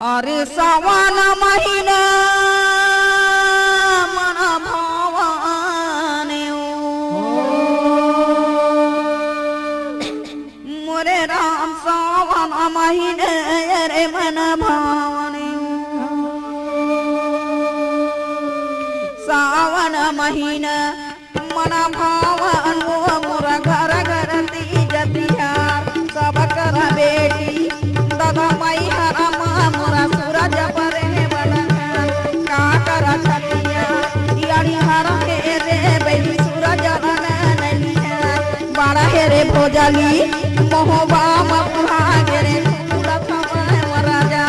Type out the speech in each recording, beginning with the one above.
अरे सावन महीना मन भावने मोरे राम सावन महीने रे मन भावने सावन महीना मन भावन मोर घर घर तीज तिहार सब कर बेटी दादा माई हरमा मोरा सूरज परे बलखान का कर छतिया यारी हर हे रे बेली सूरज ननिया बड़ा हे रे भोजली मोहबा मपुहा रे फूल समय राजा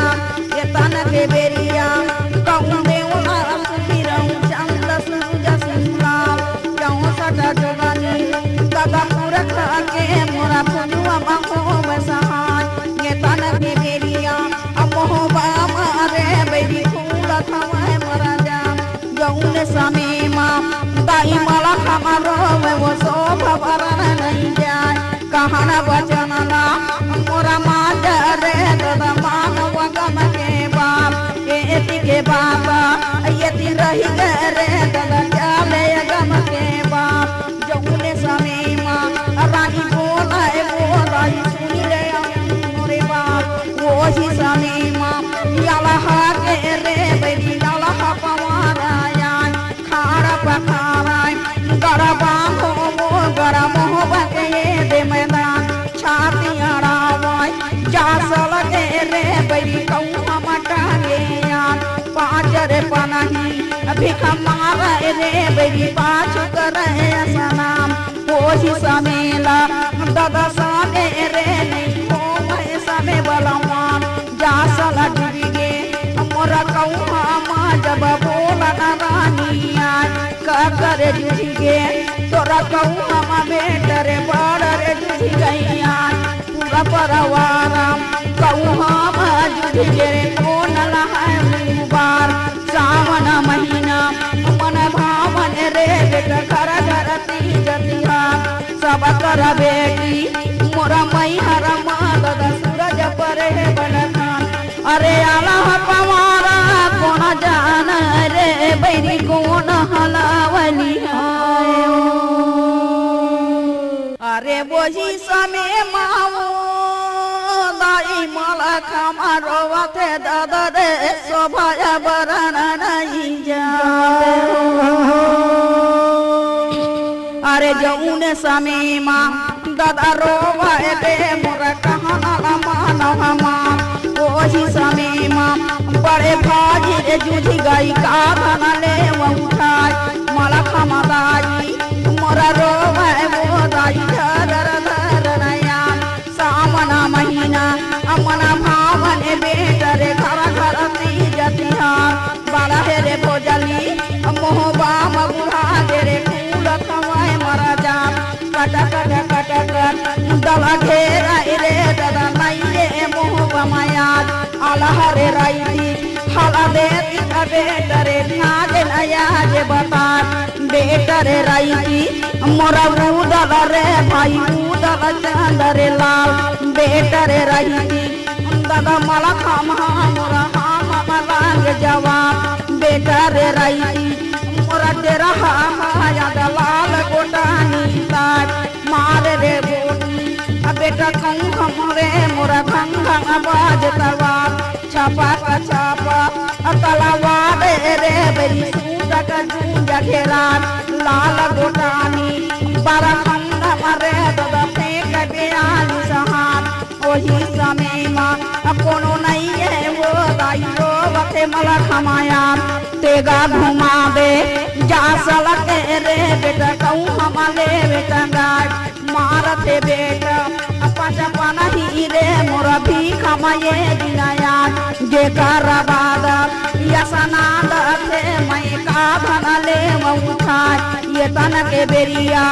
ये तन के बेरिया कहूं देवला सुखीरऊ चंद सूरज सिंगलाल जाऊं सटा जोगानी दादा पुरख के मोरा फुलवा मखो बसहाय ये तन के बेरिया मोहबा मारे बेरी फूल थवाए मराजा जौन समय माँ दाई मला हमारो वो शोभ भरन नहीं जाए कहना वचन ला मोरा माता रे दादा मानव गम के बाप एति के बाबा यति रही गए रे दादा चाले गम के बाप जौन समय माँ रानी बोलाए बोलाई सुनी रे मोरे बाप वही समय माँ यालहा के रे बेरी यालहा पवाराया खारा पखाराय गरबा हो गरम हो बके दे मैदान छाती अड़ावाय जासल के रे बेरी कौआ मटागे यार पाँच रे पनाही भिख मारा रे बेरी पाँच करे सलाम वही समेला दादा साने रे नहीं हो मैं समय बलवान जासल डूबी मोरा कौआ माँ जब बोला रानिया कर जुझिगे तोरा कौआ माँ बेटा रे बड़ रे जुझी गैया पूरा परवारा कौआ माँ जुझिगे रे कौन लहाय मुबार सावन महीना मन भावन रे बेटा घर घर तीज तिहार सब कर बेटी मोरा मई हरा माँ दादा सूरज परे बलखान अरे आला पवारा कौन जान रे बैरी कौन हलावली अरे वही समय माओ दाई मला खमारो वथे दादा रे शोभा बरन नहीं जाते अरे जौन समय माँ दादा रोवाए दे मोरा कहना मानव माँ वही समय माँ बड़े भाजी रे जूझी गई का धना ले उठाई मला खमदाई मोरा रोवाए वो दाई धर धर नया सावन महीना अमना भावन बेटा रे घर घर तीज तिहार बड़ा हे रे भोजली मोहबा मगुहा रे फूल थवाए मरा जा कट कट कट कट दला घेरा रे दादा नहीं रे मोहबा माया आला रे राई हला दे बेटा रे नाज नया जे बता बेटा रे राई मोरा उदल रे भाई उदल चंद रे लाल बेटा रे राई दादा मला खामा मोरा हम मलांग जवाब बेटा रे राई मोरा तेरा हा याद लाल गोटानी ताज मार रे बोटी बेटा कहूँ हमरे मोरा भंगा बाज तलवार छापा का छापा तलवा रे बेरी सूटा का जूझा घेरा लाल गोटानी बारा खंडा मरे दादा फेंक बेयाली सहान वही समय माँ कोनो नहीं है वो दाई रो बते मला खमाया तेगा घुमा दे जा सलक रे बेटा कहूँ हमारे बेटा गाय मारते बेटा पचपन ही रे मोरा भी खमाये दिनाया जे कराबाद यसनाद थे मैं का धना ले उठाए ये तन के बेरिया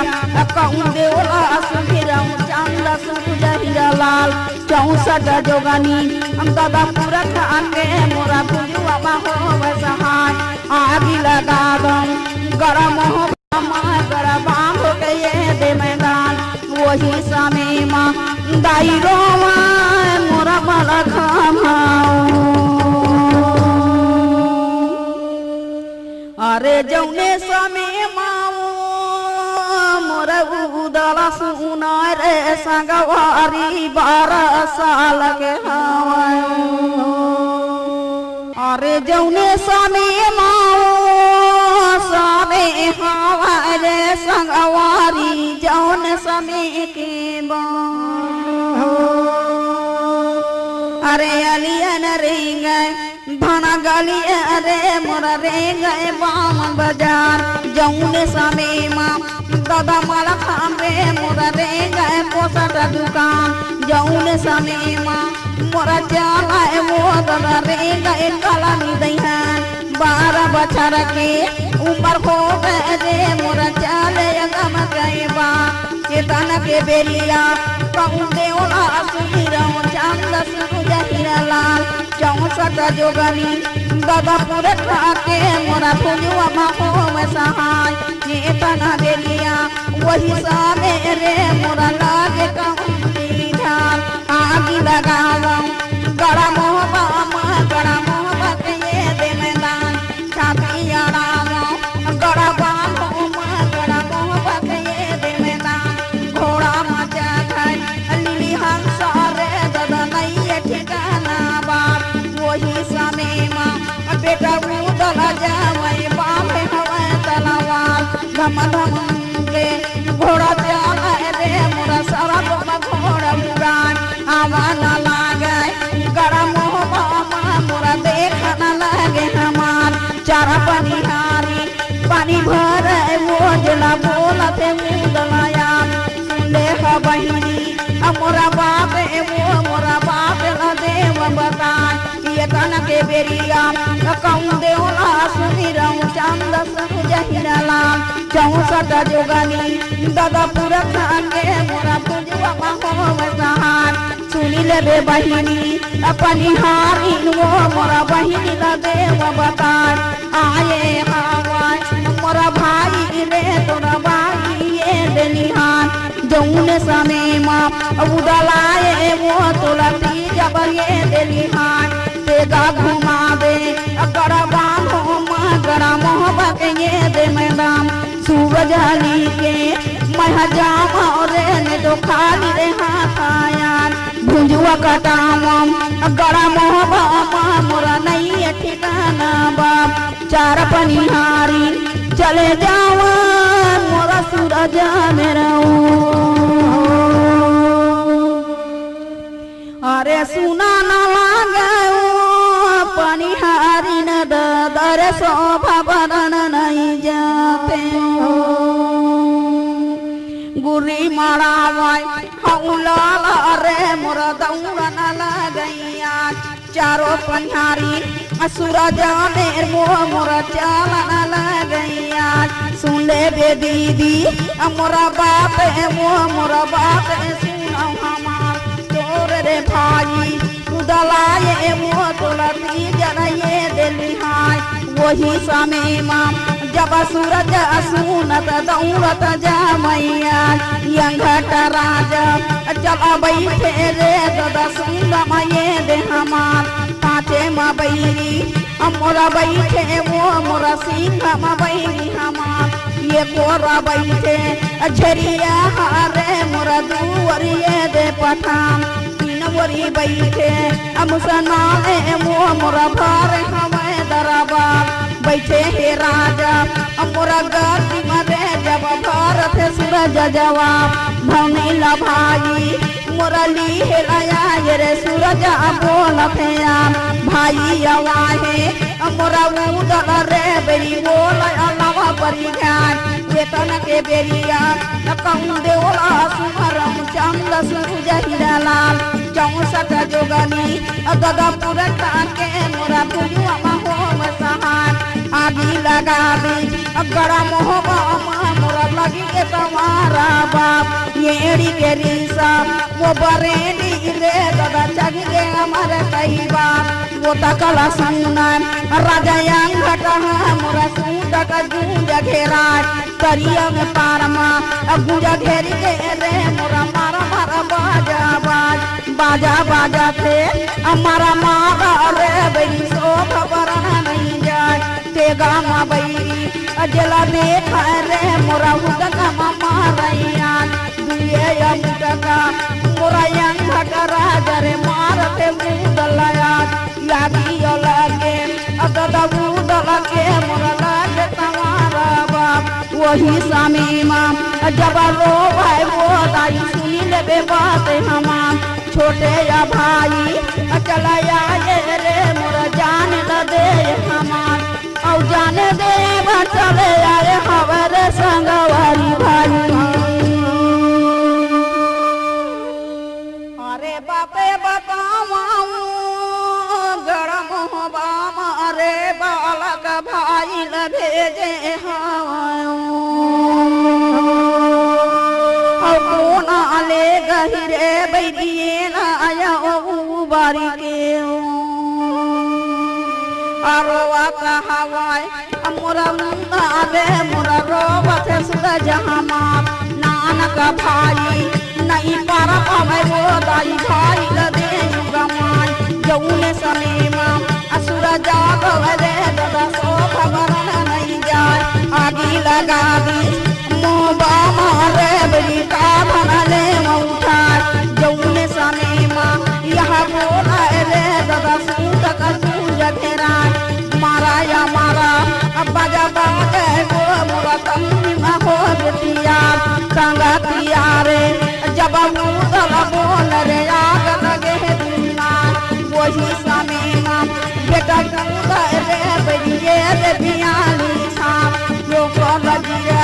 कहूँ देवला सुखीरऊ चंद सूरज हीरालाल 64 जोगनी दादा पुरख आके मोरा भुजुआ हो बसहाय आगी लगा दम गरम हो गरबा हो गए दे मैदान वही समय माँ दाई रोवा मोरा मला खामाओ। उदला सुना रे संगवारी 12 साल के हवाय अरे जौने समय माओ सामे हवाय रे संगवारी जौन समय के बा अरे अलियन रेंग भाना गली अरे मोरा रेंग बामन बाजार जौन समय माँ दादा माला खाम रे मोरा रेंग पोसट दुकान जौन समय माँ मोरा जाला वो दादा रेंग काला निदयन 12 बछर के उम्र हो रे मोरा चले गम गए बा चेतन के बेलिया कहूँ देवला सुनिरम चांद सुजा हीरा लाल 64 जोगनी दादा पूरे खाके मोरा भुजुआ माहो में सहाय चेतन बेलिया वही सामे रे मोरा लागे कहूँ धार आगी लगावा गड़ा मोहबा के ये दे मैदान छाती अड़ावा गड़ा बांधो गड़ा मोहबा के ये दे मैदान घोड़ा मचा खाए लिली हंसा रे दादा नहीं ठिकाना बाप वही समय माँ बेटा उदल जावई बापे हवा तलवार धम धम के घोड़ा चला रे मोरा सारा घोड़ा उड़ान आवा न लागे गड़ा मोहबा मोरा देख न लगे हमार चारा पानी भर वो जला बोला थे मुदलाया सुनले ह बहिनी मोरा बाप ल देव बताए ये तन के बेरिया कहूँ देवला सुनिरम चांद सुजा हीरा लाल 64 जोगनी दादा पूरा खाके मोरा पूजवा माहो में सहार सुनी ले बहिनी अपनी हारिन वो मोरा बहिनी ल देव बताए आए हवाय मोरा भाई रे तोरा भाई ये देनिहान जौन समय माँ उदलाए वो तोला तीज पर ये देनिहान तेगा घुमा दे गड़ा बांधो माँ गड़ा मोहबा के ये दे मैदान सूरज हली के मैं जामा रे ने तो खाली रे हाथ आया भुंजुआ कटावा गड़ा मोहबा माँ मोरा नहीं ठिकाना बाप चार पनिहारी चले जावा मोरा सूरज मेरा अरे सुना न लागे पनिहारी न दर शोभा बरन नहीं जाते गुरी मारावाय हौला रे मोरा दौड़ा न लगैया चारों पनिहारी सूरज मेर मोरा चला न लगैया सुन ले बे दीदी मोरा बाप मोरा बाप सुनो हमार तोर रे भाई उदलाए वो तोला तीजन ये दिलिहाय वही समय माँ जब सूरज सुनत दौड़त जा मैया यंघट राजा चला बैठे रे दादा सुंदम ये दे हमार पाँचे माँ बैरी मोरा बैठे वो मोरा सिंह माँ बैरी हमार ये कोरा बैठे झरिया हारे मोरा दुवर ये दे पठान तीनवरी बैठे मुसलमान वो मोरा भार हमें दरबार बैठे हे राजा मोरा गति मरे जब भारत सूरज जवाब भौनीला भाई मोरा ली हेलाया रे सूरज बोलत भाई आवाहे मोरा उदल रे बेरी बोल अलावा परिघान वेतन के बेरिया कहूँ देवला सुमरम चांद सूरज हीरा लाल 64 जोगनी दादा पूरा के मोरा भुजुआ माहो में सहार आगी लगा दी गड़ा मोहबा मोरा लगी के तुम्हारा बाप येड़ी के रीसा वो बरेली रे दादा जग के हमारे कई बाप वो तकला सुना राजा घटा मोरा सूट का गूंज घेरा करिया में पारमा गूंजा घेरी के रे मोरा मारा मारा बाजा बाजा थे हमारा मारा रे बड़ी शोभा बरना नहीं जाए तेगा माँ बई अजला देखा रे मोरा हुदका मामा रैया भैया मोरा यंग घटरा जरे मारते मुदलया यादी लगे अगदा मुदलके मोरा लगे तुम्हारा बाप वही समय माँ जब रो भाई वो दाई सुनी ले बात हमार छोटे या भाई चला ये रे मोरा जाने न दे हमार और जाने दे चले आए हमारे संगवारी भाई अरे बापे बताऊं गरम हो बामा अरे बालक भाई ल भेजे ले गहिरे बैदिए ना आया बारी के अरोवा कहावाय मोरा मुंदा बे मोरा रोवा थे सुदा जहामा नानक भाई नहीं पारा पावे वो दाई भाई ल दे गमान जौने समीमा असुर जाग रे दादा सो खबर नहीं जाय आगी लगा दी मोबा मारे बड़ी का भले उठा जौने सने माँ यहाँ बोला रे दादा सूट का सूज घेरा मारा या मारा अब बजा बाजे वो मोरा तम्मी में हो बेटिया संगतिया रे जब मुदल बोल रे आग लगे दुनिया वही समय माँ बेटा कूदा रे बड़िए रे बियाली छाप जो कल दिया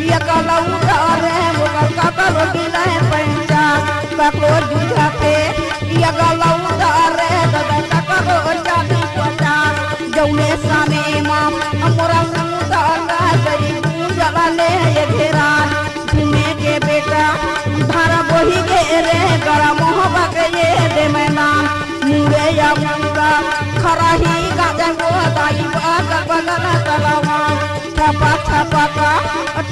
ये कलौरा रे मुगल का करोटी ले पंचा कको जुझाते ये कलौरा रे दादा का करो जाती पचा जौने सामे माँ मोरा मुदा का गई पूजा ले ये घेरा तुम्हें के बेटा धारा बोही के रे गरा मोहबा के ये दे मैं नाम मुरे या मुरा खरा ही गाजा को दाई बाग बगल तलावा छपा छपा का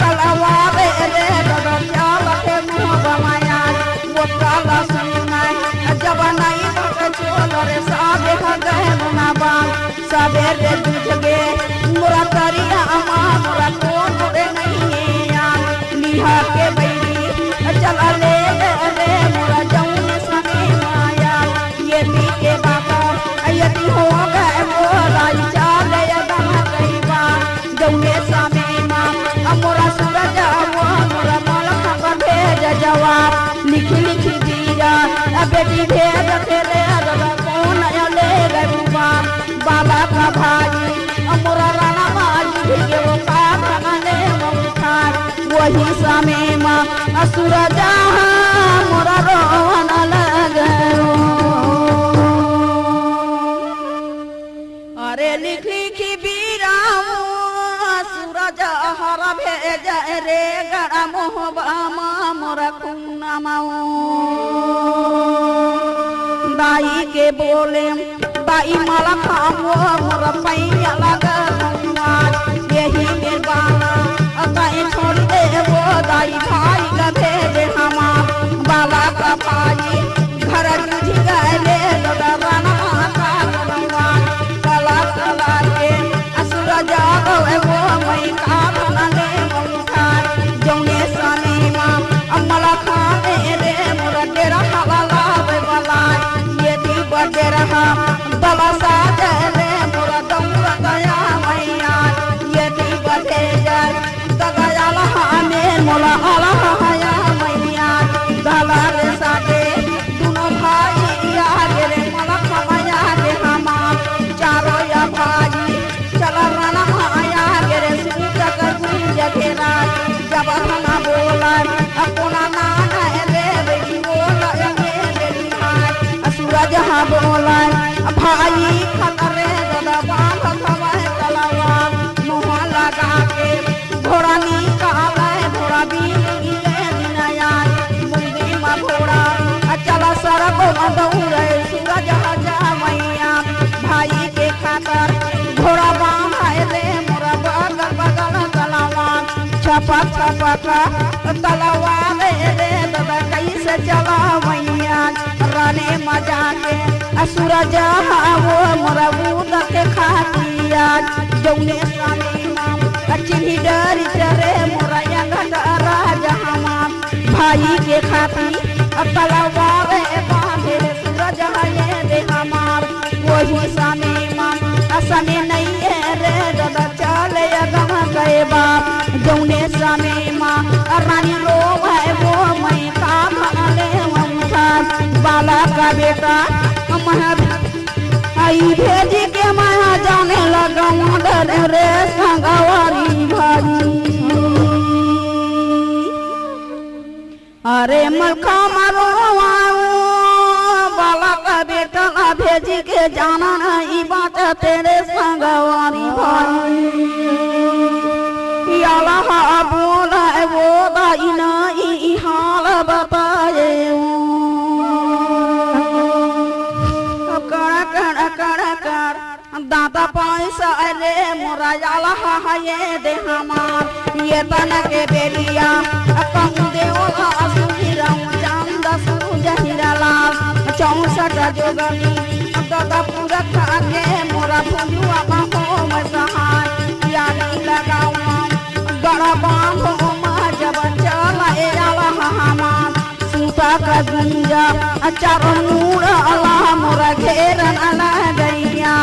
तलावा रे रे दादा चाल के मुँह बमाया वो काला सुनाय जब नहीं तो चोल रे साबे गए मुनाबा साबे रे दूधगे मुरा तरिया अमा मुरा कौन रे नहीं यार लिहा के बैरी चला ले रे मुरा जौन सने माया ये पी के बाबा यदि हो गए वो राई चाल यदम गई बा जौने सामे माँ मोरा सूरज वो मोरा मलक भेज जवाब लिख लिख दिया बेटी भेज तेरे दादा कौन ले गए बाबा का भाई मोरा राणा माजी के वो पाप ले उठा वही समय माँ सूरज मोरा रोन लगे अरे लिख लिखी बीराऊ सूरज हर भेज रे गड़ा मोहबामा मोरा कुन्ना माऊ दाई के बोले दाई माला खाओ मोरा पैया लगा यही मेरे बाला दाई छोड़ दे वो दाई भाई ल भेजे हमार बाला का भाई घर जुझ गए ले दादा राना का भगवान कला कला के असुर जाग वो मई का भले उठा जौने सने माँ अमला खाने रे मोरा डेरा हवाला वे बला ये दी बड़े रहा दला साज रे मोरा दौरा गया मैया ये दी बड़े जाय दगाया लहाने मोला आला हया मैया दला रे साथे दोनों भाई या रे मला खमाया रे हमा चारों या भाई चला राना आया रे सूट का सूज घेरा जब हना बोला अपना नाना रे बेटी बोला ये बेटी भाई सूरज हाँ बोला भाई खतरे दादा बांध खवाए तलावा मुँह लगा के घोड़ा निकाला घोड़ा बीन गिले दिनया मुंडी में घोड़ा चला सरक दौड़े सूरज हजा मैया भाई के खातर घोड़ा बांधा रे मोरा बगल बगल तलावा छपा छपा का तलावा रे दादा कैसे चला मैया राने मजा के सूरज वो मोरा बूद के खातिया जौने स्वामी माम चिन्ही डरी चरे मोरा यंगट राजा हमाम भाई के खाती तलवार बांधे सूरज है दे हमार वही समय माँ समय नहीं है रे दादा चले गम गए बाप जौने समय माँ रानी रो है वो मैं का भाले बाला का बेटा आई भेजी के माया जाने लगा डर रे संगवारी भाई अरे मलका मारो बाला का बेटा ना भेजी के जाना नहीं बात तेरे संगवारी भाई अल्लाह बोला वो दाई नहीं हाल बताए दादा पैसा रे मोरा अल्लाह ये दे हमार ये तन के बेलिया कहूँ देवला सुनिरम चांद सूरज हिराला 64 जोगनी दादा पूरा खाके मोरा भुजुआ हो मैं सहाय यानी लगाऊं गड़ा बांधो माँ जब चला अल्लाह हमार सूता का गुंजा चारों नूर अल्लाह मोरा घेरन अल्लाह गैया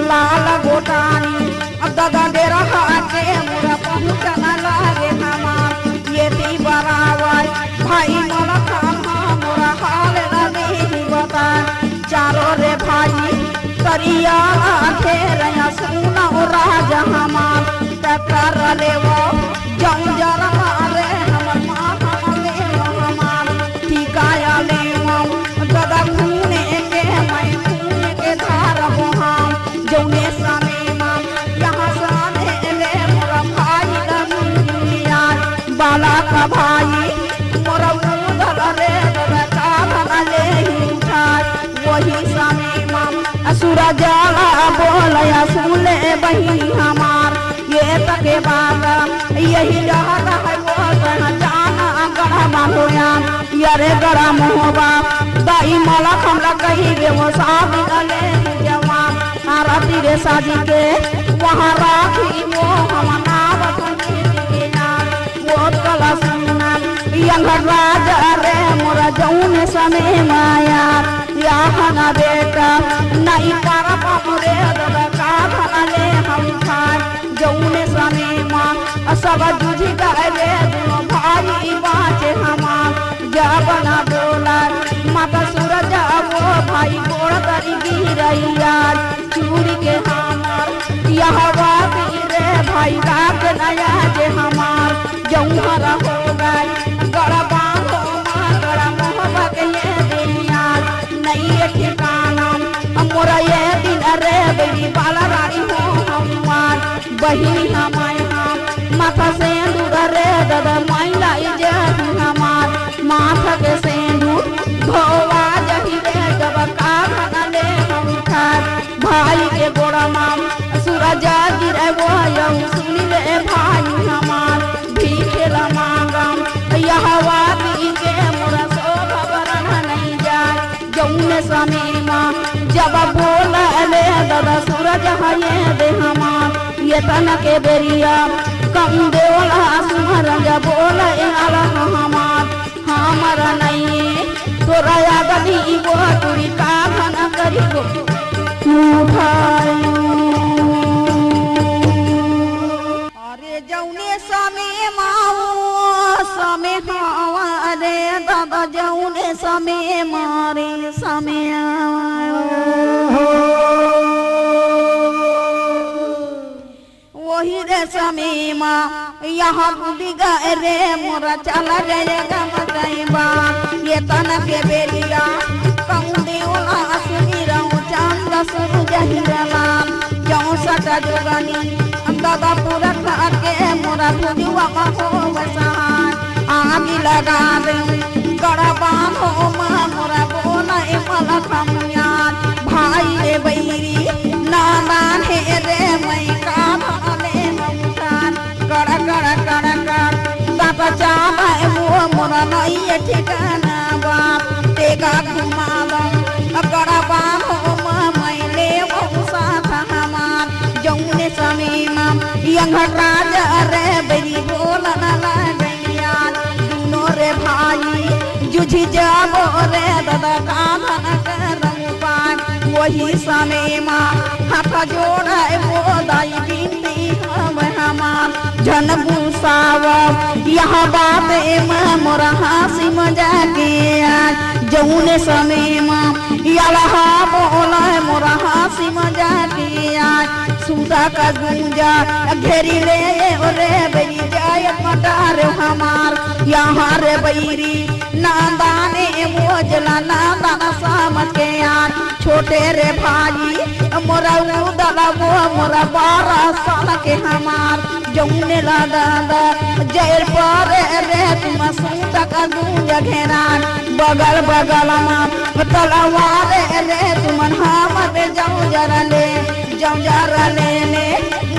लाल गोटानी दादा डेरा के मोरा पहुँचना लागे हमार ये थी बराबर भाई मोरा खाना मोरा हाल नहीं बता चारों रे भाई करिया घेर सुना राजा हमार टकर ले वो जाऊं जरा रे हमर माँ हमारे हमार ठिकाया ले दादा खूने के मैं खूने के धार हो हम जौने समय माँ यहाँ साने ले मोरा भाई दुनिया बाला का भाई मोरा उधर रे दादा का ले ही उठा वही समय माँ सूरज बोलया सुले बही हमार ये तके बात यही जहर है वो जाना गढ़ा माहोया यारे गड़ा मोहबा दाई माला कमला कही गे वो शादी गले जवान आरती रे साजी के वहाँ राखी वो हम नाव वो कला सुना यंगर राजा रे मोरा जौन समय माया यहाँ ना बेटा नहीं कर पामुरे दादा का भले हम खाए जौने समय माँ सब जुझी गए दोनों भाई बाँचे हमार जब ना बोला माता सूरज वो भाई गोड़ करी गिरैया चूड़ी के हमार यह बाबी रे भाई काक नया जे हमार जौहर हो गए गड़ा बांधो माँ गड़ा मोहब्बत ये दुनिया नहीं ठिकाना मोरा ये दिन रे बेटी बाला रानी हो हमार बही हमारे हम माथा से दूर रे दादा माइला इजे हमार माथा के सेंदूर धोवा जही रे जब का ले हम खार भाई के गोड़ा माम सूरज गिरे वो यऊ सुनी ले भाई हमार भीखेला मांगम यह वादी के मोरा शोभा बरन नहीं जाए जौने समय माँ जब बोला ले दादा सूरज है दे हमार ये तन के बेरिया कम देवला सुमर जब बोला अल्लाह हमार हमारा नहीं तोरा यादनी वो तुरी का घना करी गो अरे जौने समय माओ समय हवा रे दादा जौने समय मारे समय वही रे समय माँ यहाँ बुद्धि गए रे मोरा चला रे गम गए बा ये तन के बेरिया कहूँ देवला सुनी रहूँ चांद सूरज हिरला 64 जोगनी दादा पूरा खाके मोरा भुजुआ हो बसान आग लगा दे गड़ा बांधो माँ मोरा बोला मला खमियान भाई रे बैरी नादान है रे मैं का भाले ममतान कड़ा कड़ा कड़ा कड़ दाता चाबा वो मोरा नहीं ठिकाना बाप तेगा घुमा दम गड़ा बांधो माँ मैं ले वो साथ हमार जौने समय माँ यंगर राजा रे बेरी बोला ना गैया दोनों रे भाई जुझी जाबो रे दादा काधन करम पान वही समय माँ हाथ जोड़ा वो दाई बिनती हम हमार जन गुसाव यह बात मोरा हंसी मजाक आज जौने समय माँ यलहा बोला मोरा हंसी मजाक आज सुधा का गुंजा घेरी ले रे बैरी जाय मटार हमार यहाँ रे बैरी नादाने मोजला नादान साम के यार छोटे रे भाई मोरा उदला वो मोरा 12 साल के हमार जौने ला दादा जैर पर रे तुम सुधा का गुंजा घेरा बगल बगल में तलवार रे तुमन हमर जाऊं जरा ले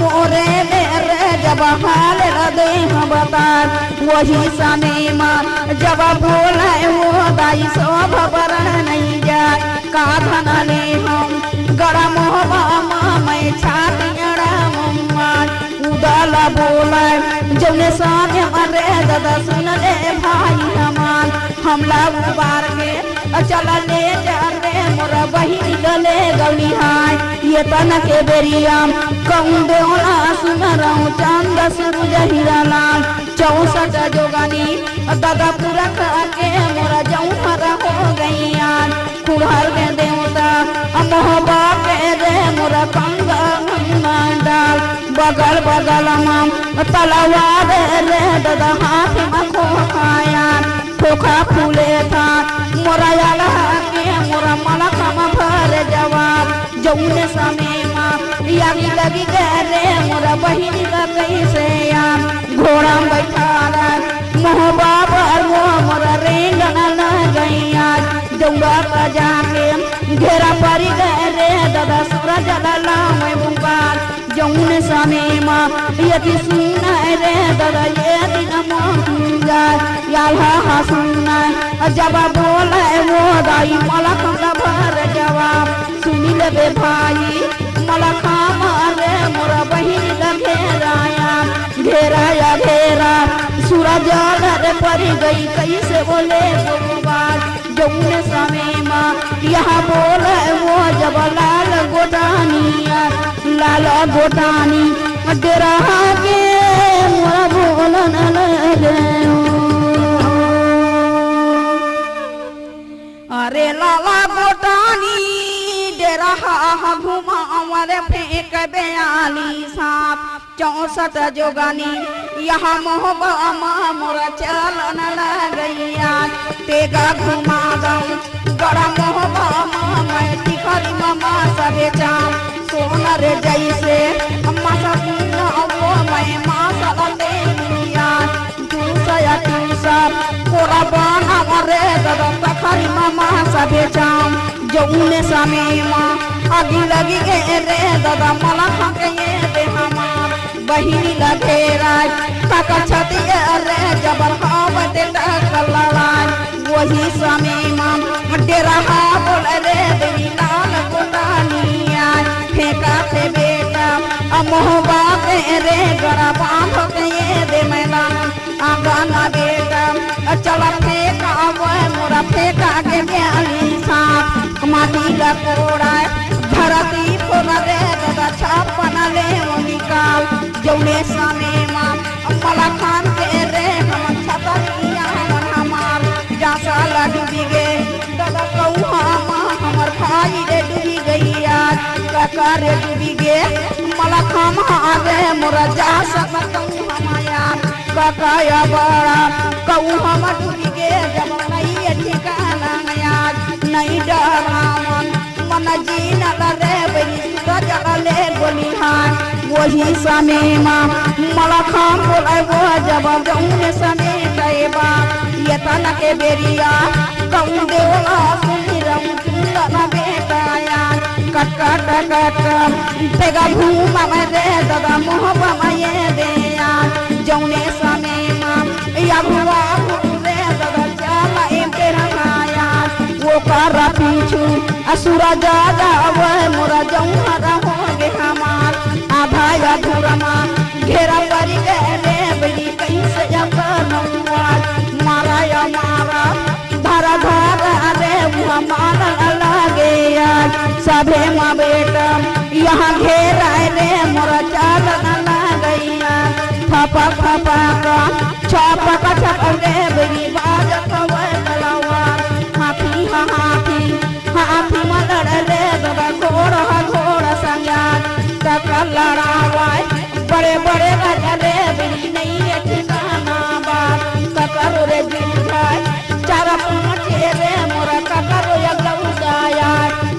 मोरे मेरे जब हाल दे हम बता वही समय में जब बोला वो दाई सब बरण नहीं जाए काधन ले हम गरम होवा मैं छातियड़ा मम्मा उदल बोला जौने साने मरे दादा सुन ले भाई हमार हमला उबार के चल ले जा रे मोरा बहिनी गले गौली हाय ये तन के बेरिया कहूँ देवला सुन रहूँ चंद सूरज हीरा लाल 64 जोगानी दादा पूरा के मोरा जाऊँ हरा हो गई यार कुहर के देवता मोहबा के रे मोरा कंगा डाल बगल बगल में तलवार रे दादा हाथ में खोखाया खोखा फूले था मोरा याला के मोरा मलका में भर जवाब जौने समय में यागी लगी गए रे मोरा बहिनी का कैसे यार घोड़ा बैठा मोहबा पर वो मोरा रेंगना न गई यार दौड़ा का जाके घेरा पड़ी गए रे दादा सूरज लला मैं बुबार जौने समय में यदि सुना रे दादा ये दिन मोहूंगा याला हंसना जब बोले वो दाई मलक भर जवाब सुनी ले भाई मलखा मारे मोरा बहिनी का घेराया घेरा सूरज रे पड़ी गई कैसे बोले बात जौने समय में यहाँ बोले वो जब लाल गोटानिया लाल गोटानी डेरा के मोरा बोलन अरे लाला गोटानी डेरा घुमावर फेंक 42 साथ 64 जोगानी यहाँ मोहबा मोरा चलन लगैया तेगा घुमा दऊ गड़ा मोहबा मैं टिखरी मामा सबे चाम सोनर जैसे अम्मा सब वो मैं माँ सबे दूसरा कोरा बाना मरे दादा तखरी मामा सबे चाम जौने समय माँ आगे लगी गए रे दादा मला खाके ये दे हमार बहिनी लगे राज काका छती रे जबर हावते टकल लड़ाई वही समय माँ डेरा बोल रे देवी लाल गोटानिया फेंका थे बेटा मोहबा के रे गड़ा बांध के ये दे मैदान आगाना बेटा चला फेंका वो मोरा फेंका के 42 साथ माटी का कोड़ा धरती पर रे दादा छापन ले वो निकाल जौने समय माँ मला खान के रे हम छतरिया हमार जासा डूबी गए दादा कौआ माँ हमार भाई रे डूबी गई आज काका रे डूबी गए मला खाम रे मोरा जासा हमाया काका या बड़ा कौआ हम डूबी गए जब नहीं ठिकाना आज नहीं डरा मन जीना रे बनी सूरज ले गोली हान वही समय माँ मला खाम बोले वो जब जौने समय कैबा ये तना के बेरिया कहूँ देवला सुनी रहूँ चुंदना बेटाया कट कट कट तेगा घूमा मैं रे दादा मोहबा मैं ये दे जौने समय माँ या भुआ रे दादा चला तेरा वो कारा पीछू असुरा जादा वो मोरा जौहरा हो गे हमार आधा अधूरा माँ घेरा पड़ी गए रे बड़ी कैसे मारा या मारा धारा धारा रे सभे माँ बेटा यहाँ घेरा रे मोरा चाल न लगैया थपा थपा का छपा का छप रे बड़ी बाज कवे कलवा हाथी हाथी मलड़ रे दबा घोड़ा संगा कका लड़ावाय बड़े बड़े रे बड़ी नहीं ठिकाना बात ककरो रे जुझाय चारा पहुँचे रे मोरा ककरो यगौदाया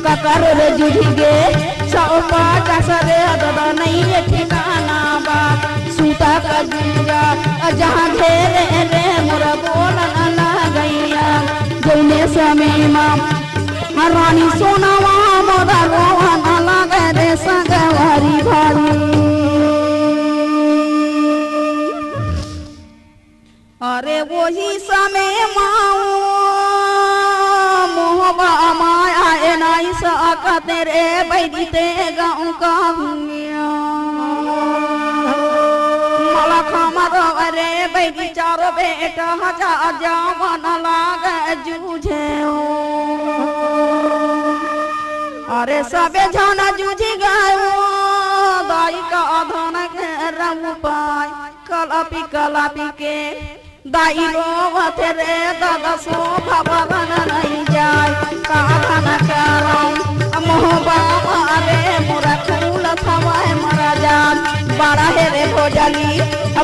ककरो रे जुझगे सौपा कसरे ददा नहीं ठिकाना बात सूता का जुझा जहाँ घेरे रे मोरा बोलन लगैया जौने समय माँ रानी सोनावा मोरा रोहन लगे रे संगवारी भारी अरे वही समय माऊ मोहबा माया नाई सकते रे बैठते गाँव का रे बैठी चारो बेटा हजार जावन लागे जूझे अरे सबे जाना जूझी गए दाई का धन रंग पाए कलापी के दाई रोवत रे दादा सो भवन नहीं जाए काधन करम मोहबा रे मोरा फूल थवाए मरा जान बड़ा है रे भोजली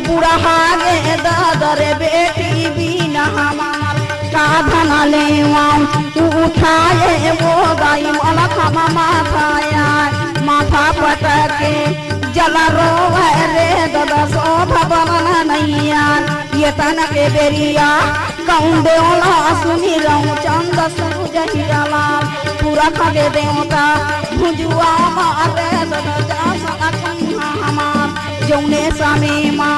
बुढ़ा हागे दादा रे बेटी बिना हमार काधन ले उठाए वो दाई मला खमा माथा पटके जला रोवे रे दादा सो भवन नहीं ये तन के बेरिया कौन देवला सुनी रहूं चंद सूरज हीरा पूरा खगे देवता भुजुआ मारे दादा जा सना हमार जौने समय माँ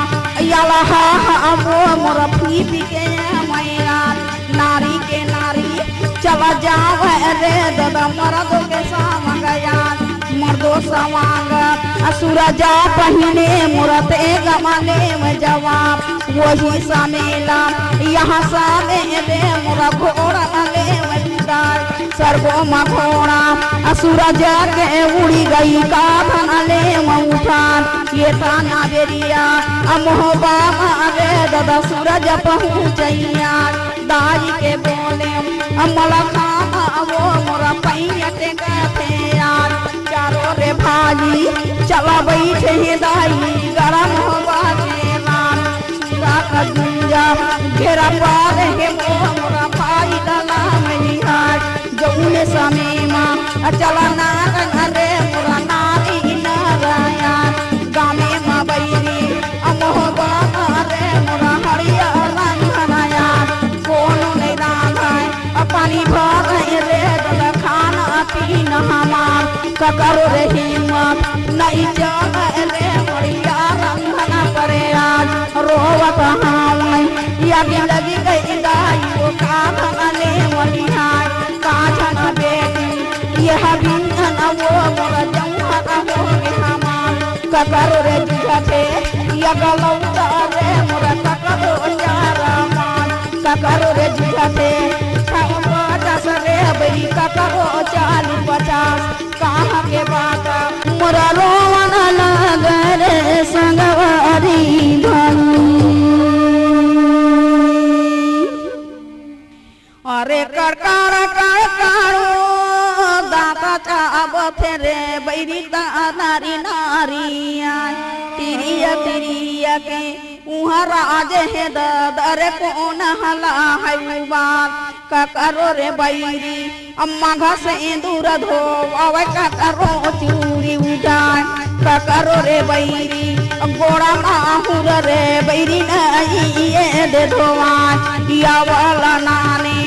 याला हा वो मोरा फीपी के मैया नारी के नारी चला जावे रे दादा मर्द के सामंग यार मर्दो सवांग सूरजा पहिने मुरते गमने में जवाब वही समेला यहाँ सामे रे मोरा घोड़ा ले सर्वो मघोड़ा सूरजा के उड़ी गई काधन ले उठान ये ताना बेरिया मोहबा रे दादा सूरज पहुँचैया दाई के बोले मलखा वो मोरा पैटे गए यार चारों रे भाजी चला बैठे हे दाई गरम होगा के नाम सूरा का गुंजा घेरा पार हे मोरा भाई दला में हाथ जौने समय माँ चला नार रे मोरा नारी नारायण गामे माँ बैरी मोहबा रे मोरा हरिया रंग नारायण कोनो नहीं राधाय पानी भर रे दादा खाना पीना हमार ककरो रे हिम्मत नहीं जागा रे मरिया रंगना करे आज रोवत हावै यदि लगी गई दाई वो काधन ले वलिहाय काजन बेटी यह बिंधन वो मोरा जौहन हो हमार ककरो रे जुझते यगलौता रे मोरा ककरो चारा मान ककरो रे जुझते रे बड़ी ककरो 40-50 कहाँ के बात मोरा रोवन लगे संगवारी अरे कड़कारो दाता चाबत रे बैरी नारी नारिया तिरिया के उहाँ राज है दर कौन हला है बात ककरो रे बैरी अम्मा घस दूर धो अवे ककरो चूरी उठाए ककरो रे बैरी गोड़ा माहुर रे बैरी नहीं ये दे धोवान या वाला नाने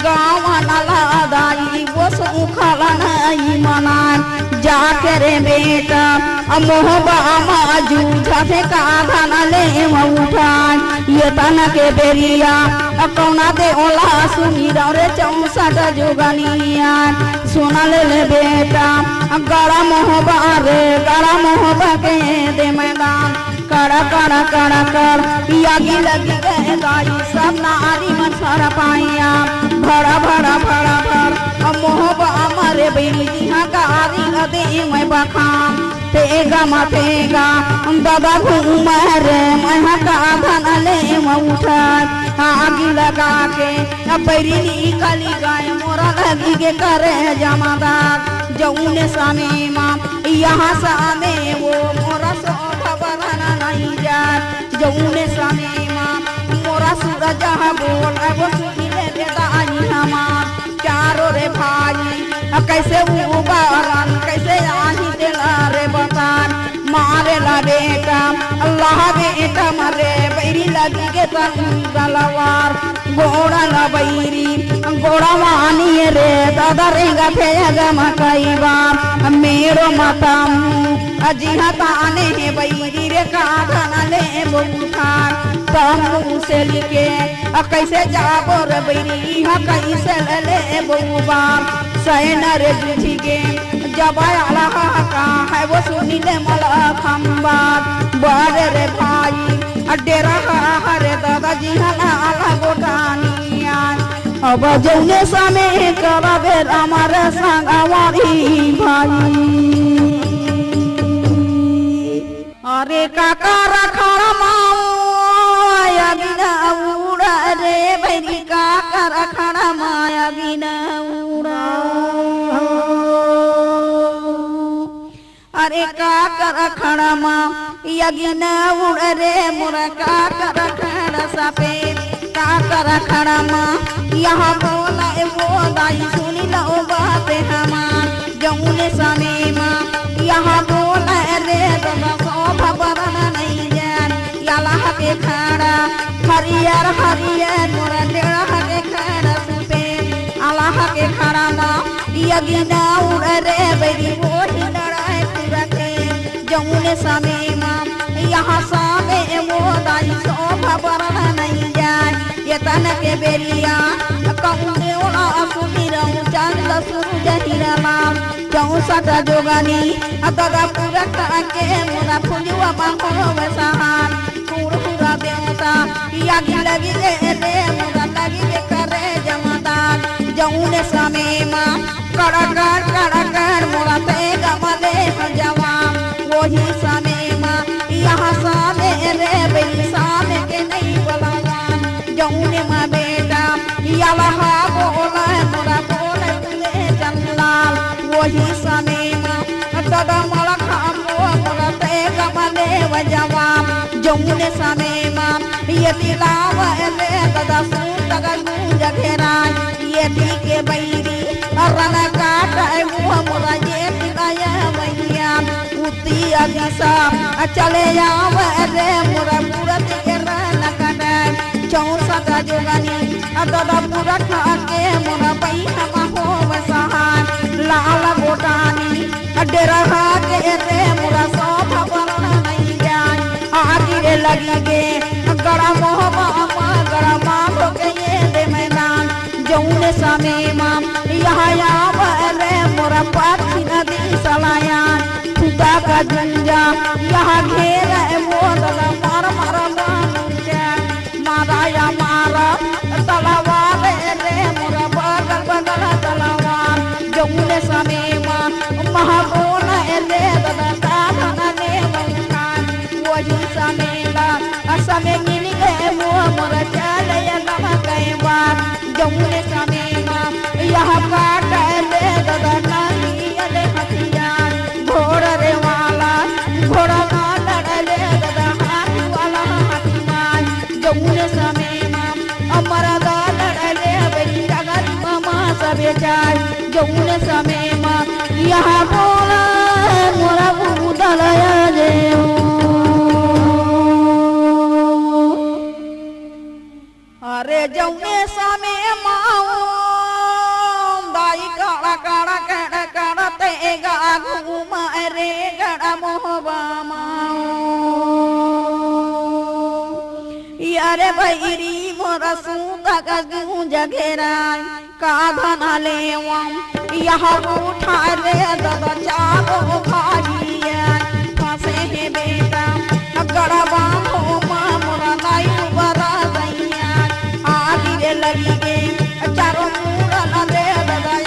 गाँव नला दाई वो सुखला नहीं मनान जाके रे बेटा मोहबा माजू झसे काधन ले उठान ये तन के बेरिया कौना दे ओला सुनी रे 64 जोगनिया सुना ले बेटा गड़ा मोहबा रे गड़ा मोहबा के दे मैदान कड़ा कड़ा कड़ा कर यागी लगी गए दाई सब नारी मन सर पाइया भड़ा भड़ा भड़ा भड़ मोहबा मरे बैरी जिहा गारी लदे मैं बखान तेगा मतेगा दादा घूमरे मैं का धन ले मैं उठा आगी लगा के बैरी निकली गाय मोरा लगी के करे जमादार जौने सामे माँ यहाँ सामे वो मोरा सो खबर नहीं जात जौने सामे माँ मोरा सूरज बोल वो सुनिले बेटा आई हमार चारों रे भाई कैसे उबारन कैसे आही दिला रे बतान मारे ला बेटा अल्लाह बेटा मरे बैरी लगी के तलवार घोड़ा ला बैरी घोड़ा मानिए रे दादा रे गथे गम कई बार मेरो माता अजिहा ताने है बैरी रे काढ़ा ले बुखार तमू से लिखे कैसे जाबो रे बैरी हा कैसे ले बुबार सैन रे जुठिगे जब आला का है वो सुनी ले मला खंबात बड़े रे भाई डेरा हरे दादा जी हला आला गोटानिया अब जौने सामे कराबे हमारे संग आवारी भाई अरे काका रखड़ा माया बिना उड़ा रे बैरी काका रखड़ा माया बिना उड़ा अरे काका रखड़ा माँ यगिना उड़ रे मोरा काका रखड़ा सफेद काका रखड़ा माँ यहाँ बोला वो दाई सुनी लो बातें हमार जौने समय माँ यहाँ बोला रे दादा शोभा बरना नहीं जान याला के खाड़ा हरियर हरियर मोरा डेढ़ा के खाड़ा सफेद अल्लाह के खाड़ा माँ यगिना उड़ रे बैरी वो लड़ाई जौने समय माँ यहाँ सामे वो दाई शोभा बरना नहीं जाए ये तन के बेरिया कहूँ ओला सुनी रहूँ चंद सूरज हिरमा चौसठ जोगनी दादा पूरा के मोरा फुलवा बांधो बसहान पूरा देवता यागी लगी रे मोरा लगी करे जमादार जौने समय माँ कड़कर मोरा ते गमले जवान वही सामे माँ यहाँ सामे रे बेली सामे के नहीं बोलावान जौने माँ बेटा यलहा बोला मोरा बोले तुले जंगलाल वही सामे माँ दादा मला खामो मोरा ते गमले वजवान जौने सामे माँ ये दिलाव रे दादा सूत गूंज घेरान ये दी के बैरी रन काट वो मोरा ये दिलाया भैया उती अगसा चले जाव रे मोरा पूरा तेरा लकड़ा चौसठ जोगनी दादा पूरा खाके मोरा पई हम हो बसहान लाल गोटानी डेरा के रे मोरा सब बरना नहीं जान आगे लगी गे गड़ा मोहबा गड़ा मां के ये दे मैदान जौने समय मां यहाँ आव रे मोरा पाथी नदी सलायान खुदा का जंजा यहाँ घेरा वो दादा मार मारा या मारा तलवार रे मोरा बगल तलवार जौने समय माँ महाबोल रे दादा साधना ने बंखान वही समय ला समय मिल गए वो मोरा चले गम गए बार जौने समय माँ यहाँ काट रे दादा नानी अले हथियार घोड़ा रे वाला घोड़ा वाला रे दादा हाथ वाला हथियार जौने समय माँ अमरा दादा रे बेटी जगत मामा सबे चार जौने समय माँ यहाँ बोला मोरा बुदलया जे अरे जौने समय माँ दाई काड़ा काड़ा काड़ा काड़ा तेगा घूम रे गड़ा मोहबा यारे बैरी मोरा सूता का गूंज घेराय का धना लेवम यहाँ उठा रे दादा चारो भाइया फंसे है बेटा गड़ा बांधो माँ मोरा नाई बरा दैया आगे लगी गे चारों मूड़ा रे दादा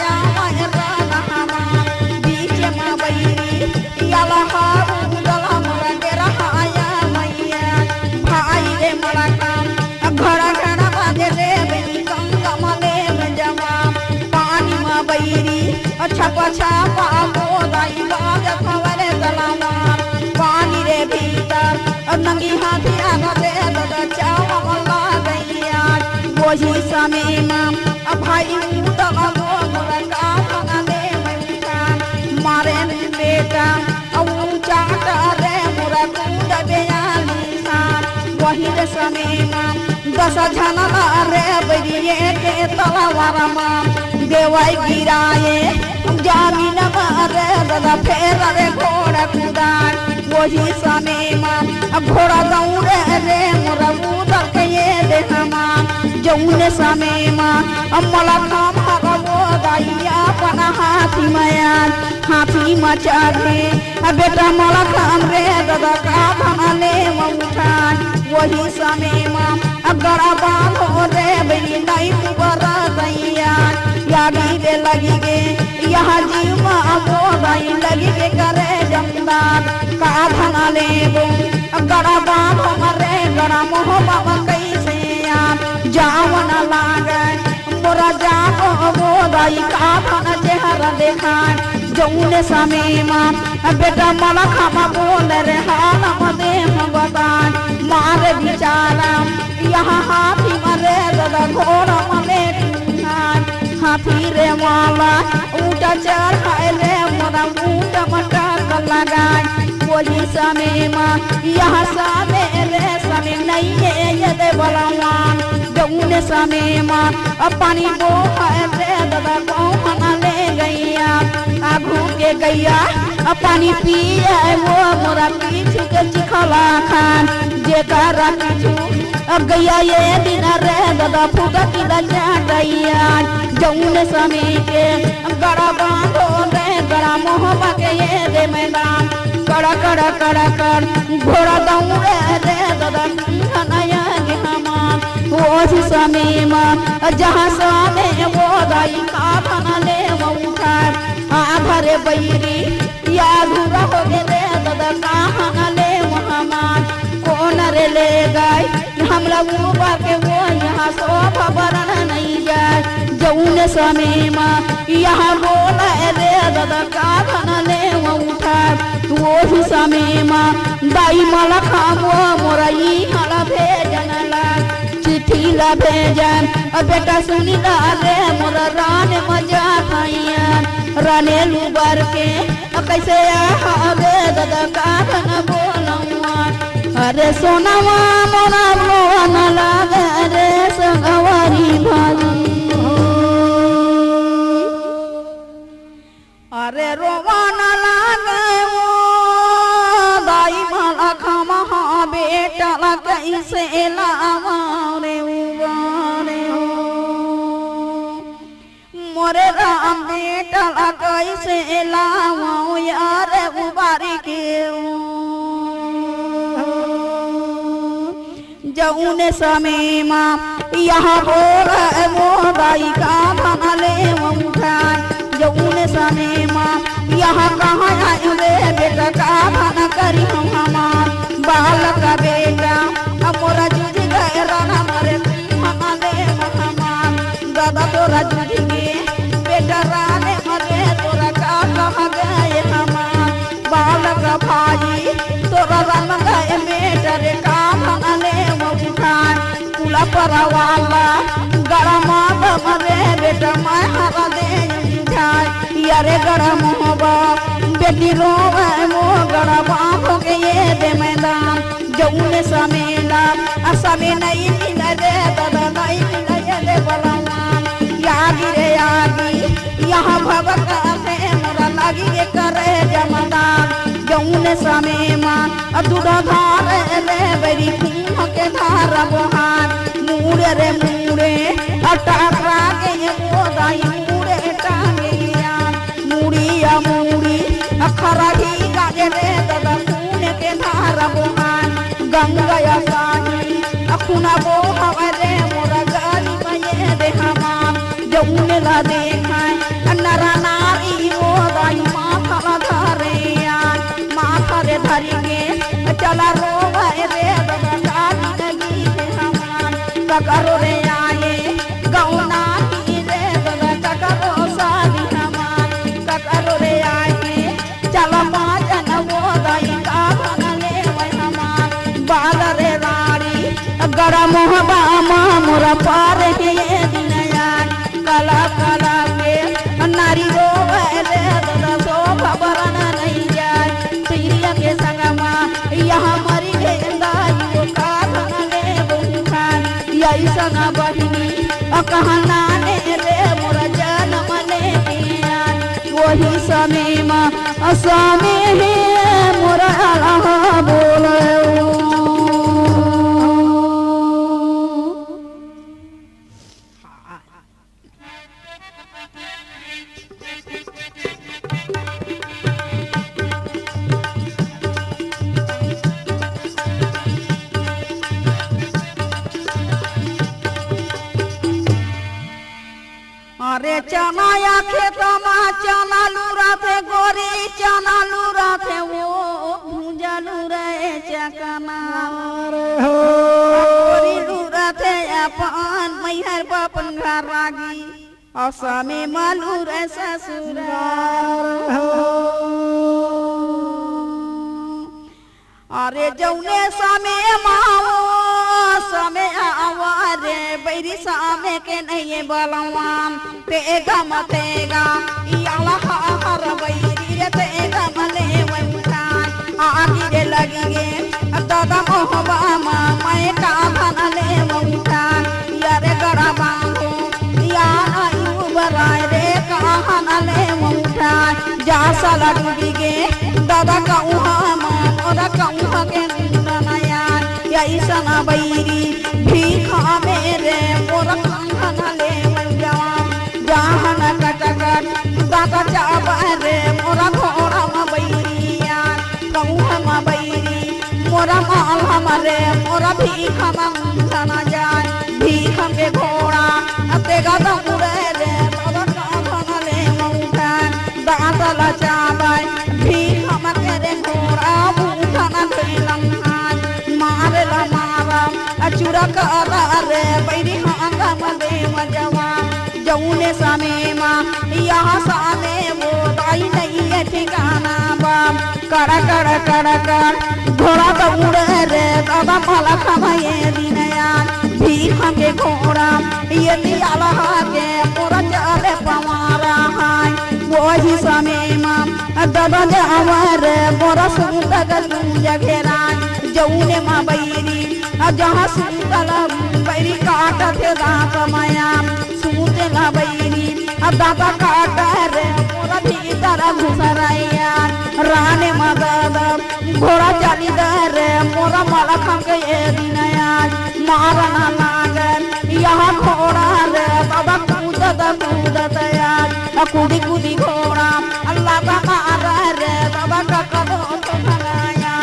छप छापा गोदाई बाज खवरे तलवार पानी रे भीतर नंगी हाथिया रे दादा चावला गैया वही समय में भाई उदम मोरा का भगले मैं मारे बेटा ऊंचा रे मोरा कूद बेयाली वही समय में 10 झनला रे बरिए के तलवार में देवाई गिराए जमीन रे दादा फेर रे घोड़ा कुदार वही समय में घोड़ा दौड़े रे मोरा उदल के ये देखमा जौने समय में मला काम हगो दाइया पना हाथी माया हाथी मचा दे बेटा मला काम रे दादा का भले उठान वही समय में गड़ा बांधो रे बड़ी नहीं बरा दैया यागी दे लगी गे यहाँ जीव वो दाई लगी के करे जमदार का धना ले वो गड़ा बांधो रे गड़ा मोह बाबा कैसे जावन लागे मोरा जाको वो दाई का धना चेहरा देखा जौने समय में बेटा मला खामा बोल रे हाल मदे भगवान मारे बिचारा यहाँ हाथी मरे दादा घोड़ा मरे हाथी रे वाला ऊँचा चढ़ाए रे मोरा ऊँचा मटा लगाए वही समय में यहाँ सामे रे समय नहीं है ये दे बलवान जौने समय में पानी बोहाए रे दादा कौन ले गैया आगू के गैया पानी पिए वो मोरा पीछू के चिखला खान जेकरा पीछू गैया ये दिन रे दादा फुगा की दजा गैया जौने समय के गड़ा बांधो रे गड़ा मोहबा के ये दे मैदान कड़ा कड़ा कड़ा कर घोड़ा दौड़े रे दादा नया हमान वो समय में जहाँ सामे वो दाई का भले वो उठार आधरे बैरी या धुरा हो गे दादा कहाँ ले हमान कौन रे ले गए हमरा ऊबा के वो यहाँ शोभा बरन नहीं जाए जौने समय में यहाँ बोला रे दादा का धन ले वो उठा वो समय में दाई मला खामो मोरा ई हाला भेजन लाग चिट्ठी ला भेजन बेटा सुनी ला रे मोरा रान मजा खाइया राने लुबर के कैसे आ रे दादा का धन बोलवा अरे सोनावा मोरा रोवन लागे रे संगवारी भाली अरे रोवन लागे वो दाई मला खामा बेटा ला कैसे लावा रे उबारे हो मोरे राम बेटा ला कैसे लावा यार उबारी के जौने समय में यहाँ बोल वो दाई का भले उठान जौने समय में यहाँ कहाँ आयु रे बेटा का भना करी हम हमार बाल का बेटा मोरा जुझ गए राना मरे भले हमार दादा तोरा जुझ गए बेटा राने मरे तोरा का कहा गए हमार बाल का भाई तोरा रन गए बेटा रे का भले कुला परवाला गरमा बमरे बेटा मैं हरा दे जाए यारे गरम होबा बेटी रोवे वो गरमा हो के ये दे मैदान जौने समय ला असमे नहीं मिल रे दादा नहीं मिल ये बलवान यागी रे यागी यहाँ भगत से मोरा लगी के करे जमदान जौने समय में दूधा धार रे बड़ी खून के धारा बहार मुड़े रे मुड़े अटाकरा के वो दाई मुड़े टांगे मुड़िया मुड़ी अखरा ही गाजे रे दादा खून के धारा बहार गंगा या सानी अखुना वो हमारे मोरा गाली में दे हमार जौने ला देखा नरा नारी वो दाई माथा धारे माथा रे धरी के चला रोवा रे दादा गाली लगी है हमार ककरो रे आए गौना की रे दादा ककरो साली हमार गड़ा मोहबा मोरा पार है दिनयान कला कला के नारी रोवे दादा सो खबर नहीं जाए सिरिया के संगमा यहाँ मरी गेंदा यो का धनले बुखान यही संग बहिनी कहना ने रे मोरा जन्म ले ज्ञान वही समय में समय है मोरा अल्लाह बोले अरे चना या खेतमा चना लूरा थे गोरी चना लूरा थे वो भूजा लूरा चकना गोरी लूरा थे अपन मैहर बापन घर रागी असमे मालूर ससुरार अरे जौने समय माओ समय आवारे बैरी सामे के नहीं बलवान तेगा मतेगा याला हर बैरी रे तेगा मले वंठान आगी रे लगेगे दादा मोहबा मैं का भनले वंठान यारे गड़ा बांधो या आयु बराय रे कहनले वंठान जा साला डूबीगे दादा का उहामा ओदा का उहा के नयान या ईसना बैरी भीखा मेरे मोरा कहनले वंजान जहान कटकट दादा चाबरे मोरा घोड़ा मा बैरिया कहूँ मा बैरी मोरा माल हमारे मोरा भीखा मंगना जाए भीख के घोड़ा तेगा दमुरे रे दादा कहनले वंजान दादा ला चाबाय भीख मके रे घोड़ा मुखना देलम मारे ला मारा चूरा करा रे बैरी हांगा मदे मजवा जौने समय माँ यहाँ सामे वो दाई नहीं है ठिकाना बाप कड़ा कड़ा कड़ा कड़ घोड़ा तो उड़े रे दादा माला खमाए दिनयान भीख के घोड़ा ये दियाला के पूरा चले पवारा हाय वही समय माँ दादा जावर मोरा सुंदर जगेरा जौने माँ बैरी जहाँ सुंदर बैरी काट थे दांत माया सूते ला बैरी दादा काट रे मोरा भीतर घुसराया राने माँ दादा घोड़ा चली रे मोरा माला खम के ये दिनया मारना लागल यहाँ घोड़ा रे दादा कूदत यार कूदी कूदी घोड़ा अल्लाह का मारा रे दादा का करो तो भगाया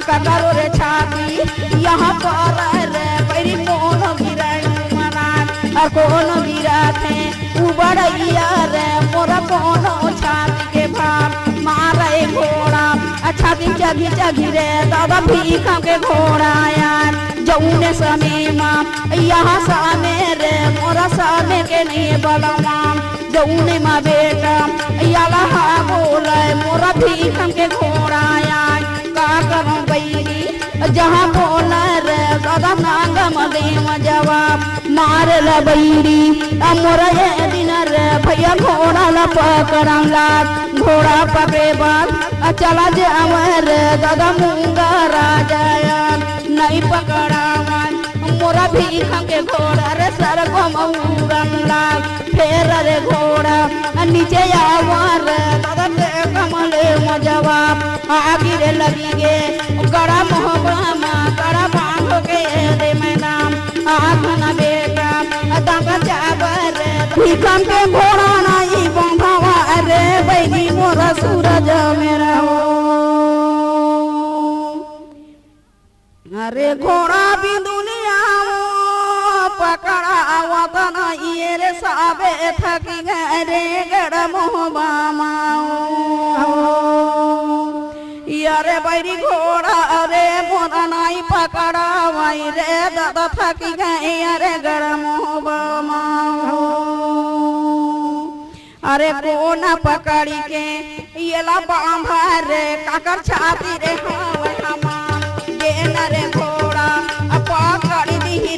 करो रे छाती यहाँ पर रे बैरी कोनो गिरा मनान और कोनो गिरा थे उबड़ैया रे मोरा कोनो छाती के भार मारे घोड़ा छाती जगी जगी रे दादा भीख के घोड़ा यार जौने समय माँ यहाँ सामे रे मोरा सामे के नहीं बलवान जौने माँ बेटा याला हा बोले मोरा भीख के घोड़ा यार का करूं बैरी जहाँ बोला रे दादा नांगम देव जवाब मार ल बैरी मोरा ये दिन रे भैया घोड़ा ल पकड़ला घोड़ा पकड़े बाद चला जावा रे दादा मूंगा राजाया नहीं पकड़ावन मोरा भीख के घोड़ा रे सर को मऊरन लाग फेर रे घोड़ा नीचे आवा रे दादा के कमले जवाब आगे रे लगी गे गड़ा मोहबा गड़ा बांध के दे मैदान आँख न बेटा दादा चाबर भीखम के घोड़ा नहीं बंधावा रे बैगी मोरा सूरज मेरा हो अरे घोड़ा भी दुनिया पकड़ा वतन ये रे साबे थकी गए रे गड़ मोहबा यारे बैरी घोड़ा अरे मोरा नहीं पकड़ा वाई रे दादा थकी गए अरे गड़ मोहबा अरे कोना पकड़ी के ये ला बांधा रे काकर छाती रे हमार ये न रे घोड़ा पकड़ दी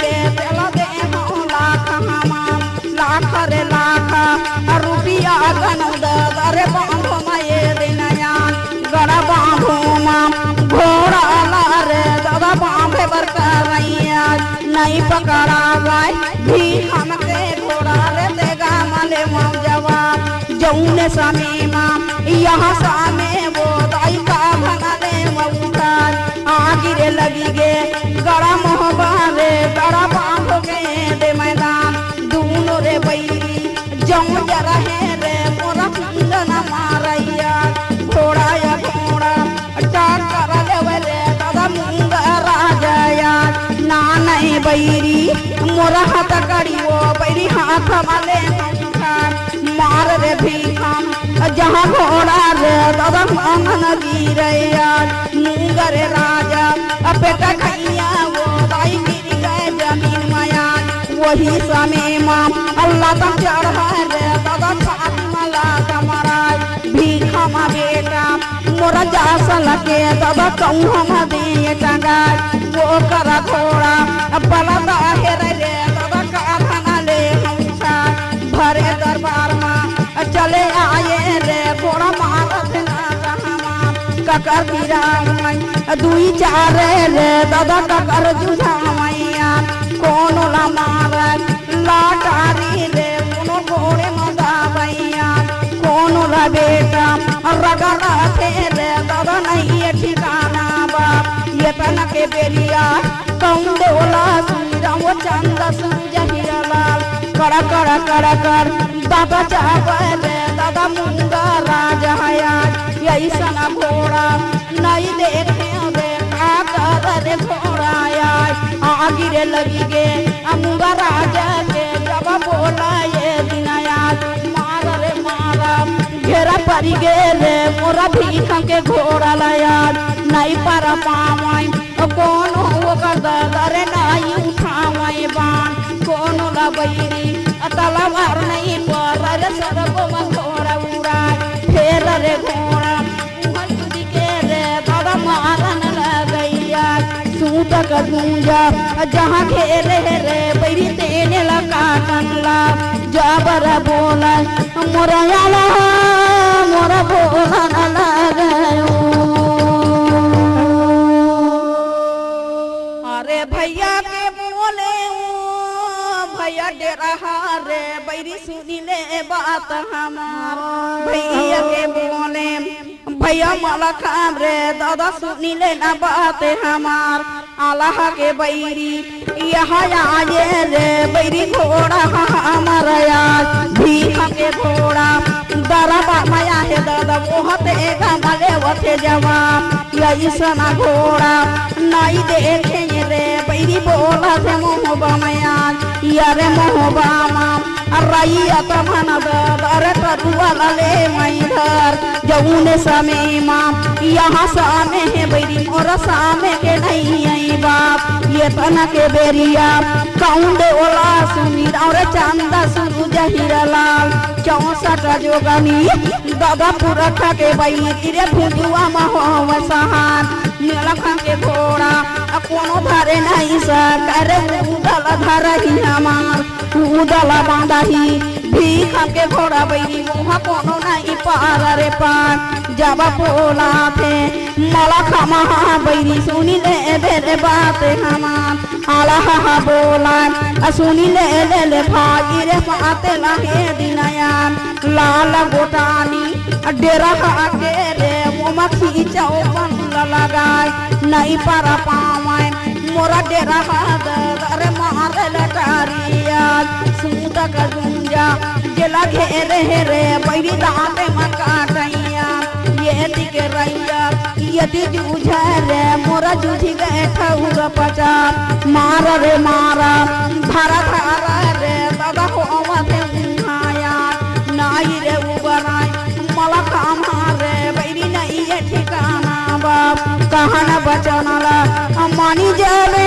पकड़ा गए भी हमके घोड़ा रे देगा मले मौजवा जौने समय माँ यहाँ सामे वो दाई का भगले मऊठा आगिरे लगी गे गड़ा मोहबा रे गड़ा बांध गे दे मैदान दूनो रे बैरी जौं जरा है रे मोरा कुंदन मारैया घोड़ा या घोड़ा टाकर लेवे रे दादा मुंगा राजया ना नहीं बैरी मोरा हाथ कड़ी वो बैरी हाथ माले मार रे भीखम जहाँ घोड़ा रे दादा मांगन गिरैया मुंगा रे राजा बेटा खैया वो दाई गिर गए जमीन माया वही समय माँ अल्लाह तक चढ़ा रे दादा फातिमा ला कमरा भीखम बेटा मोरा जासल के दादा कहूँ हम दे टंगा वो करा घोड़ा बला दाहिर रे दादा कारखाना ले हमसा भरे दरबार में चले आए रे घोड़ा मारत ना कहाँ ककर गिरा दुई चार रे दादा ककर जुझा मैया कोनो ला मारत लाटारी रे कोनो घोड़े मदा भैया कोनो ला बेटा रगड़ा थे रे दादा नहीं ठिकाना बाप ये तना के बेरिया कौंडोला सुरा वो चंद सुजहिया लाल कड़ा कड़ा कड़ा कर दादा चावल दादा मुंगा राजा यही सना घोड़ा नहीं देखे देखा कर रे घोड़ा आगिरे लगी गे मुंगा राजा के जब बोला ये दिन याद मारा रे मारा घेरा परी गे रे मोरा भीख के घोड़ा याद नहीं पर पावाई कौन हो कर दरे नहीं उठावाई बाण कौन ला बैरी तलवार नहीं पर रे सरगो में घोड़ा उड़ा फेर रे घोड़ा के रे दादा मारन लगैया सूत का गूंजा जहाँ घेरे रे बैरी तेने लगा कनला जबर बोला मोरा याला मोरा बोला न लगयो अरे भैया के बोले भैया डेरा रे बैरी सुनी ले बात हमार भैया के बोले भैया माला खाम रे दादा सुनी ले ना बात हमार आल्हा के बैरी यहाँ आए रे बैरी घोड़ा हमारा यार भीख के घोड़ा दरबा माया है दादा वो हते मले वथे जवाब यही सना घोड़ा नहीं देखे रे बैरी बोला थे मोहबा माया यारे मोहबा माम रैया तमन दर तरुआ ले मैधर जौने समय माम यहाँ सामे है बैरी मोर सामे के नहीं आई बाप ये तना के बेरिया कौंडे ओला सुनी और चंदा सुरु जहिरा लाल 64 जोगनी दादा पुरख के बैरी रे भुजुआ महोव सहान नीलखा के घोड़ा कोनो धरे नहीं सकर उदल धरही हमार उदल बांधही भीख के घोड़ा बैरी मुँह कोनो नहीं पार रे पार जब बोला थे मलखा महा बैरी सुनी ले बेरे बात हमार आल्हा बोला सुनी ले भागी रे पाते लहे दिनयान लाल गोटानी डेरा के रे मुँह खींचाओ मन लगाए नहीं पर पावाए मोरा डेरा रे मार लटारिया सूत का गुंजा जला घेरे रे बैरी दाते मन काटैया ये दिके रैया यदि जूझे रे मोरा जूझी गए ठौर पचा मार रे मारा धारा धारा रे दादा को अवधे उठाया नाई रे उबराई मला काम रे बैरी नहीं ये ठिकाना बाप कहाना बचनला मानी जावे